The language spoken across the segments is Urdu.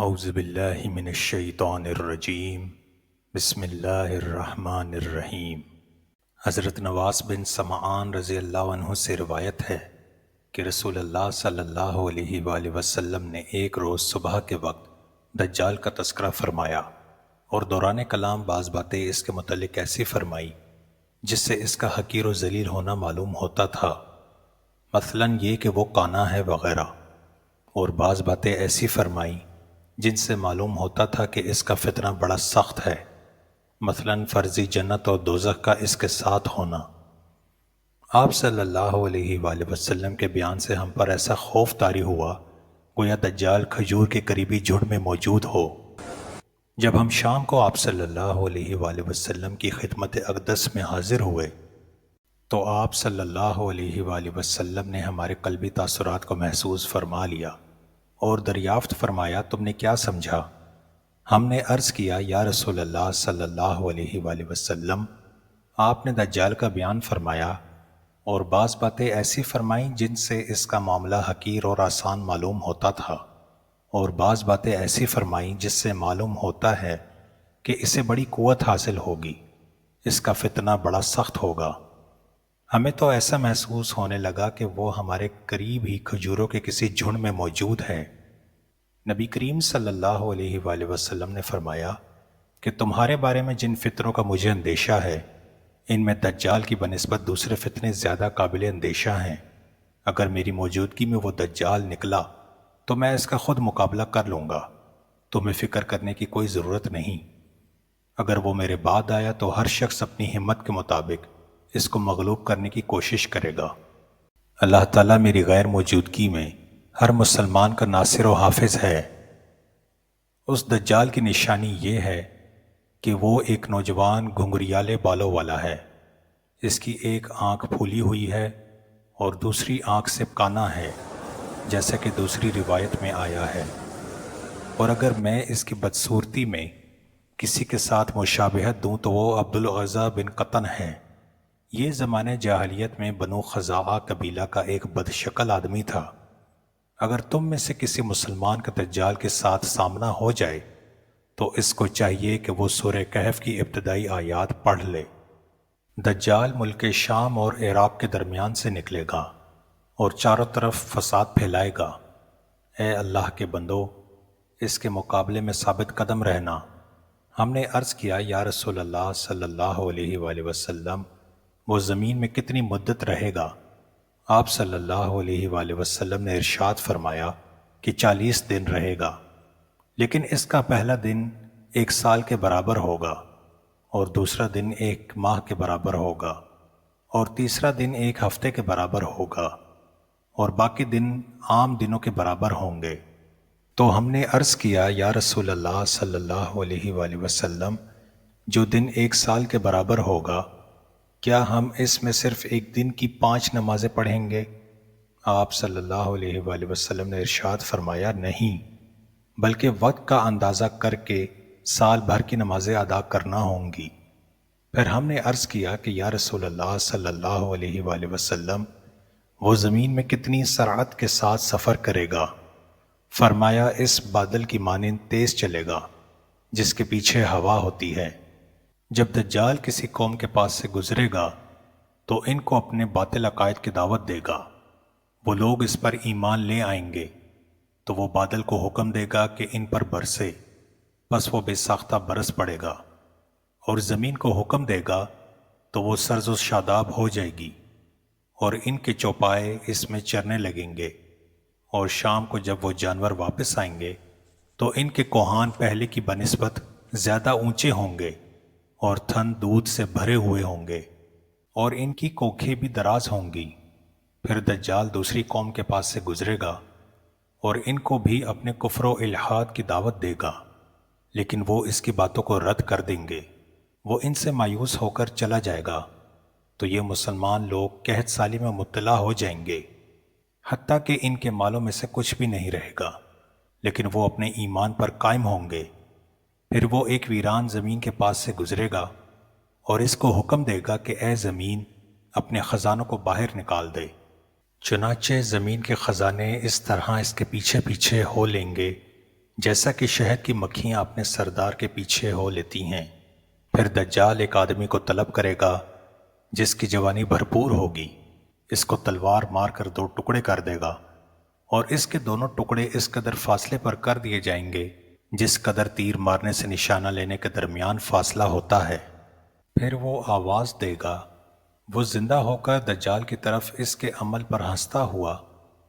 اعوذ باللہ من الشیطان الرجیم بسم اللہ الرحمن الرحیم۔ حضرت نواس بن سمعان رضی اللہ عنہ سے روایت ہے کہ رسول اللہ صلی اللہ علیہ وآلہ وسلم نے ایک روز صبح کے وقت دجال کا تذکرہ فرمایا اور دوران کلام بعض باتیں اس کے متعلق ایسی فرمائی جس سے اس کا حقیر و ذلیل ہونا معلوم ہوتا تھا، مثلاً یہ کہ وہ کانا ہے وغیرہ، اور بعض باتیں ایسی فرمائی جن سے معلوم ہوتا تھا کہ اس کا فتنہ بڑا سخت ہے، مثلاً فرضی جنت اور دوزخ کا اس کے ساتھ ہونا۔ آپ صلی اللہ علیہ وآلہ وسلم کے بیان سے ہم پر ایسا خوف طاری ہوا گویا دجال کھجور کے قریبی جھڑ میں موجود ہو۔ جب ہم شام کو آپ صلی اللہ علیہ وآلہ وسلم کی خدمت اقدس میں حاضر ہوئے تو آپ صلی اللہ علیہ وآلہ وسلم نے ہمارے قلبی تاثرات کو محسوس فرما لیا اور دریافت فرمایا، تم نے کیا سمجھا؟ ہم نے عرض کیا، یا رسول اللہ صلی اللہ علیہ وآلہ وسلم، آپ نے دجال کا بیان فرمایا اور بعض باتیں ایسی فرمائیں جن سے اس کا معاملہ حقیر اور آسان معلوم ہوتا تھا، اور بعض باتیں ایسی فرمائیں جس سے معلوم ہوتا ہے کہ اسے بڑی قوت حاصل ہوگی، اس کا فتنہ بڑا سخت ہوگا۔ ہمیں تو ایسا محسوس ہونے لگا کہ وہ ہمارے قریب ہی کھجوروں کے کسی جھنڈ میں موجود ہے۔ نبی کریم صلی اللہ علیہ وآلہ وسلم نے فرمایا کہ تمہارے بارے میں جن فتنوں کا مجھے اندیشہ ہے ان میں دجال کی بنسبت دوسرے فتنے زیادہ قابل اندیشہ ہیں۔ اگر میری موجودگی میں وہ دجال نکلا تو میں اس کا خود مقابلہ کر لوں گا، تمہیں فکر کرنے کی کوئی ضرورت نہیں۔ اگر وہ میرے بعد آیا تو ہر شخص اپنی ہمت کے مطابق اس کو مغلوب کرنے کی کوشش کرے گا۔ اللہ تعالیٰ میری غیر موجودگی میں ہر مسلمان کا ناصر و حافظ ہے۔ اس دجال کی نشانی یہ ہے کہ وہ ایک نوجوان گھنگریالے بالوں والا ہے، اس کی ایک آنکھ پھولی ہوئی ہے اور دوسری آنکھ سے کانا ہے، جیسا کہ دوسری روایت میں آیا ہے۔ اور اگر میں اس کی بدصورتی میں کسی کے ساتھ مشابہت دوں تو وہ عبدالعزیٰ بن قطن ہے۔ یہ زمانے جاہلیت میں بنو خزاعہ قبیلہ کا ایک بدشکل آدمی تھا۔ اگر تم میں سے کسی مسلمان کا دجال کے ساتھ سامنا ہو جائے تو اس کو چاہیے کہ وہ سورہ کہف کی ابتدائی آیات پڑھ لے۔ دجال ملک شام اور عراق کے درمیان سے نکلے گا اور چاروں طرف فساد پھیلائے گا۔ اے اللہ کے بندو، اس کے مقابلے میں ثابت قدم رہنا۔ ہم نے عرض کیا، یا رسول اللہ صلی اللہ علیہ وآلہ وسلم، وہ زمین میں کتنی مدت رہے گا؟ آپ صلی اللہ علیہ وآلہ وسلم نے ارشاد فرمایا کہ 40 دن رہے گا، لیکن اس کا پہلا دن 1 سال کے برابر ہوگا، اور دوسرا دن 1 ماہ کے برابر ہوگا، اور تیسرا دن 1 ہفتے کے برابر ہوگا، اور باقی دن عام دنوں کے برابر ہوں گے۔ تو ہم نے عرض کیا، یا رسول اللہ صلی اللہ علیہ وآلہ وسلم، جو دن 1 سال کے برابر ہوگا، کیا ہم اس میں صرف ایک دن کی 5 نمازیں پڑھیں گے؟ آپ صلی اللہ علیہ وآلہ وسلم نے ارشاد فرمایا، نہیں، بلکہ وقت کا اندازہ کر کے سال بھر کی نمازیں ادا کرنا ہوں گی۔ پھر ہم نے عرض کیا کہ یا رسول اللہ صلی اللہ علیہ وآلہ وسلم، وہ زمین میں کتنی سرعت کے ساتھ سفر کرے گا؟ فرمایا، اس بادل کی مانند تیز چلے گا جس کے پیچھے ہوا ہوتی ہے۔ جب دجال کسی قوم کے پاس سے گزرے گا تو ان کو اپنے باطل عقائد کی دعوت دے گا، وہ لوگ اس پر ایمان لے آئیں گے تو وہ بادل کو حکم دے گا کہ ان پر برسے، بس وہ بے ساختہ برس پڑے گا، اور زمین کو حکم دے گا تو وہ سرز و شاداب ہو جائے گی، اور ان کے چوپائے اس میں چرنے لگیں گے، اور شام کو جب وہ جانور واپس آئیں گے تو ان کے کوہان پہلے کی بنسبت زیادہ اونچے ہوں گے اور تھن دودھ سے بھرے ہوئے ہوں گے، اور ان کی کوکھیں بھی دراز ہوں گی۔ پھر دجال دوسری قوم کے پاس سے گزرے گا اور ان کو بھی اپنے کفر و الحاد کی دعوت دے گا، لیکن وہ اس کی باتوں کو رد کر دیں گے، وہ ان سے مایوس ہو کر چلا جائے گا، تو یہ مسلمان لوگ قحط سالی میں مبتلا ہو جائیں گے، حتیٰ کہ ان کے مالوں میں سے کچھ بھی نہیں رہے گا، لیکن وہ اپنے ایمان پر قائم ہوں گے۔ پھر وہ ایک ویران زمین کے پاس سے گزرے گا اور اس کو حکم دے گا کہ اے زمین، اپنے خزانوں کو باہر نکال دے۔ چنانچہ زمین کے خزانے اس طرح اس کے پیچھے پیچھے ہو لیں گے جیسا کہ شہد کی مکھیاں اپنے سردار کے پیچھے ہو لیتی ہیں۔ پھر دجال ایک آدمی کو طلب کرے گا جس کی جوانی بھرپور ہوگی، اس کو تلوار مار کر 2 ٹکڑے کر دے گا، اور اس کے دونوں ٹکڑے اس قدر فاصلے پر کر دیے جائیں گے جس قدر تیر مارنے سے نشانہ لینے کے درمیان فاصلہ ہوتا ہے۔ پھر وہ آواز دے گا، وہ زندہ ہو کر دجال کی طرف اس کے عمل پر ہنستا ہوا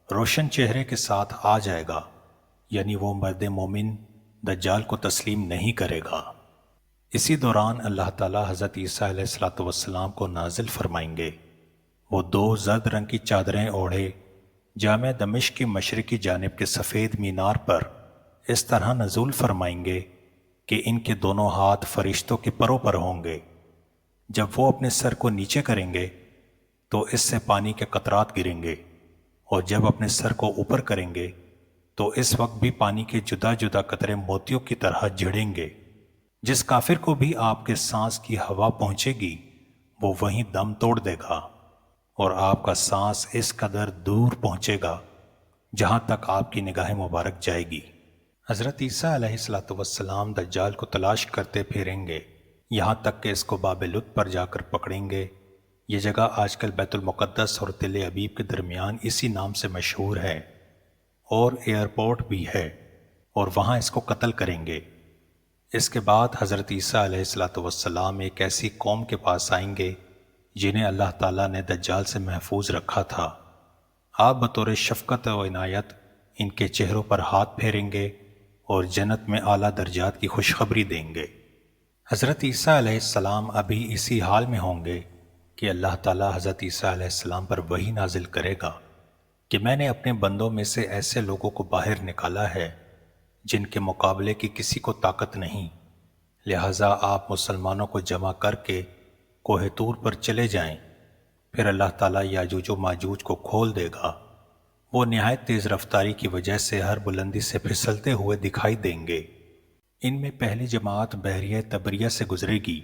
روشن چہرے کے ساتھ آ جائے گا، یعنی وہ مرد مومن دجال کو تسلیم نہیں کرے گا۔ اسی دوران اللہ تعالی حضرت عیسیٰ علیہ السلام کو نازل فرمائیں گے۔ وہ 2 زرد رنگ کی چادریں اوڑھے جامع دمشق کی مشرقی جانب کے سفید مینار پر اس طرح نزول فرمائیں گے کہ ان کے دونوں ہاتھ فرشتوں کے پروں پر ہوں گے۔ جب وہ اپنے سر کو نیچے کریں گے تو اس سے پانی کے قطرات گریں گے، اور جب اپنے سر کو اوپر کریں گے تو اس وقت بھی پانی کے جدا جدا قطرے موتیوں کی طرح جھڑیں گے۔ جس کافر کو بھی آپ کے سانس کی ہوا پہنچے گی وہ وہیں دم توڑ دے گا، اور آپ کا سانس اس قدر دور پہنچے گا جہاں تک آپ کی نگاہ مبارک جائے گی۔ حضرت عیسیٰ علیہ السلام دجال کو تلاش کرتے پھریں گے یہاں تک کہ اس کو باب لط پر جا کر پکڑیں گے۔ یہ جگہ آج کل بیت المقدس اور تل ابیب کے درمیان اسی نام سے مشہور ہے، اور ایئرپورٹ بھی ہے، اور وہاں اس کو قتل کریں گے۔ اس کے بعد حضرت عیسیٰ علیہ السلام ایک ایسی قوم کے پاس آئیں گے جنہیں اللہ تعالیٰ نے دجال سے محفوظ رکھا تھا۔ آپ بطور شفقت و عنایت ان کے چہروں پر ہاتھ پھیریں گے اور جنت میں اعلیٰ درجات کی خوشخبری دیں گے۔ حضرت عیسیٰ علیہ السلام ابھی اسی حال میں ہوں گے کہ اللہ تعالیٰ حضرت عیسیٰ علیہ السلام پر وحی نازل کرے گا کہ میں نے اپنے بندوں میں سے ایسے لوگوں کو باہر نکالا ہے جن کے مقابلے کی کسی کو طاقت نہیں، لہٰذا آپ مسلمانوں کو جمع کر کے کوہ طور پر چلے جائیں۔ پھر اللہ تعالیٰ یاجوج و ماجوج کو کھول دے گا، وہ نہایت تیز رفتاری کی وجہ سے ہر بلندی سے پھسلتے ہوئے دکھائی دیں گے۔ ان میں پہلی جماعت بحریہ تبریہ سے گزرے گی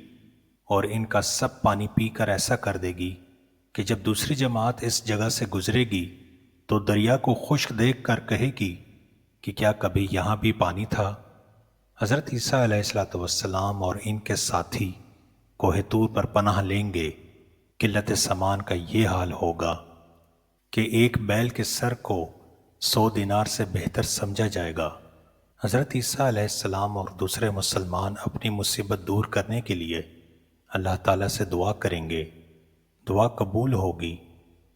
اور ان کا سب پانی پی کر ایسا کر دے گی کہ جب دوسری جماعت اس جگہ سے گزرے گی تو دریا کو خشک دیکھ کر کہے گی کہ کیا کبھی یہاں بھی پانی تھا۔ حضرت عیسیٰ علیہ السلام اور ان کے ساتھی کوہ طور پر پناہ لیں گے۔ قلت سامان کا یہ حال ہوگا کہ ایک بیل کے سر کو 100 دینار سے بہتر سمجھا جائے گا۔ حضرت عیسیٰ علیہ السلام اور دوسرے مسلمان اپنی مصیبت دور کرنے کے لیے اللہ تعالیٰ سے دعا کریں گے، دعا قبول ہوگی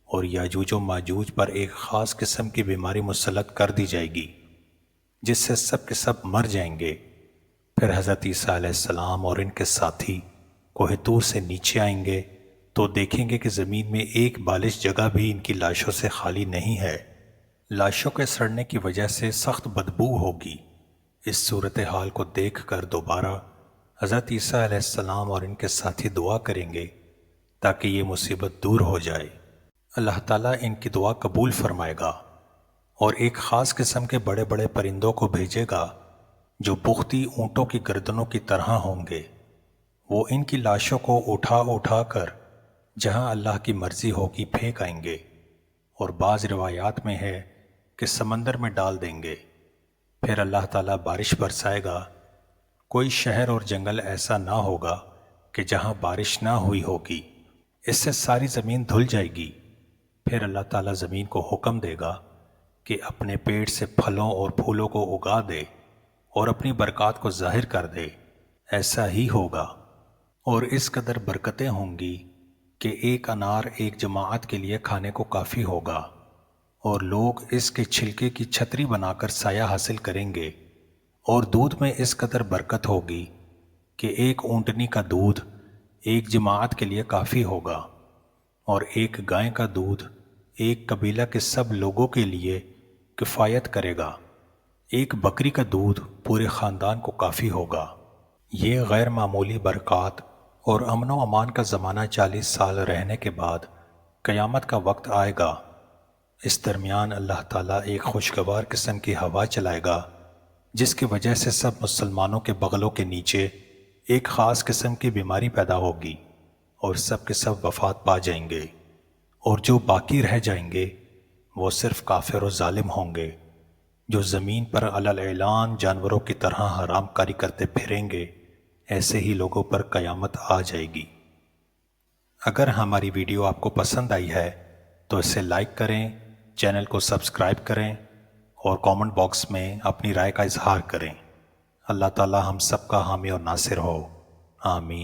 اور یاجوج و ماجوج پر ایک خاص قسم کی بیماری مسلط کر دی جائے گی جس سے سب کے سب مر جائیں گے۔ پھر حضرت عیسیٰ علیہ السلام اور ان کے ساتھی کوہ طور سے نیچے آئیں گے تو دیکھیں گے کہ زمین میں ایک بالش جگہ بھی ان کی لاشوں سے خالی نہیں ہے۔ لاشوں کے سڑنے کی وجہ سے سخت بدبو ہوگی۔ اس صورتحال کو دیکھ کر دوبارہ حضرت عیسیٰ علیہ السلام اور ان کے ساتھی دعا کریں گے تاکہ یہ مصیبت دور ہو جائے۔ اللہ تعالیٰ ان کی دعا قبول فرمائے گا اور ایک خاص قسم کے بڑے بڑے پرندوں کو بھیجے گا جو پختی اونٹوں کی گردنوں کی طرح ہوں گے۔ وہ ان کی لاشوں کو اٹھا اٹھا کر جہاں اللہ کی مرضی ہوگی پھینک آئیں گے، اور بعض روایات میں ہے کہ سمندر میں ڈال دیں گے۔ پھر اللہ تعالیٰ بارش برسائے گا۔ کوئی شہر اور جنگل ایسا نہ ہوگا کہ جہاں بارش نہ ہوئی ہوگی، اس سے ساری زمین دھل جائے گی۔ پھر اللہ تعالیٰ زمین کو حکم دے گا کہ اپنے پیڑ سے پھلوں اور پھولوں کو اگا دے اور اپنی برکات کو ظاہر کر دے۔ ایسا ہی ہوگا، اور اس قدر برکتیں ہوں گی کہ ایک انار ایک جماعت کے لیے کھانے کو کافی ہوگا، اور لوگ اس کے چھلکے کی چھتری بنا کر سایہ حاصل کریں گے۔ اور دودھ میں اس قدر برکت ہوگی کہ ایک اونٹنی کا دودھ ایک جماعت کے لیے کافی ہوگا، اور ایک گائے کا دودھ ایک قبیلہ کے سب لوگوں کے لیے کفایت کرے گا۔ ایک بکری کا دودھ پورے خاندان کو کافی ہوگا۔ یہ غیر معمولی برکات اور امن و امان کا زمانہ 40 سال رہنے کے بعد قیامت کا وقت آئے گا۔ اس درمیان اللہ تعالیٰ ایک خوشگوار قسم کی ہوا چلائے گا جس کی وجہ سے سب مسلمانوں کے بغلوں کے نیچے ایک خاص قسم کی بیماری پیدا ہوگی اور سب کے سب وفات پا جائیں گے، اور جو باقی رہ جائیں گے وہ صرف کافر و ظالم ہوں گے۔ جو زمین پر علی الاعلان جانوروں کی طرح حرام کاری کرتے پھریں گے، ایسے ہی لوگوں پر قیامت آ جائے گی۔ اگر ہماری ویڈیو آپ کو پسند آئی ہے تو اسے لائک کریں، چینل کو سبسکرائب کریں اور کامنٹ باکس میں اپنی رائے کا اظہار کریں۔ اللہ تعالی ہم سب کا حامی اور ناصر ہو، آمین۔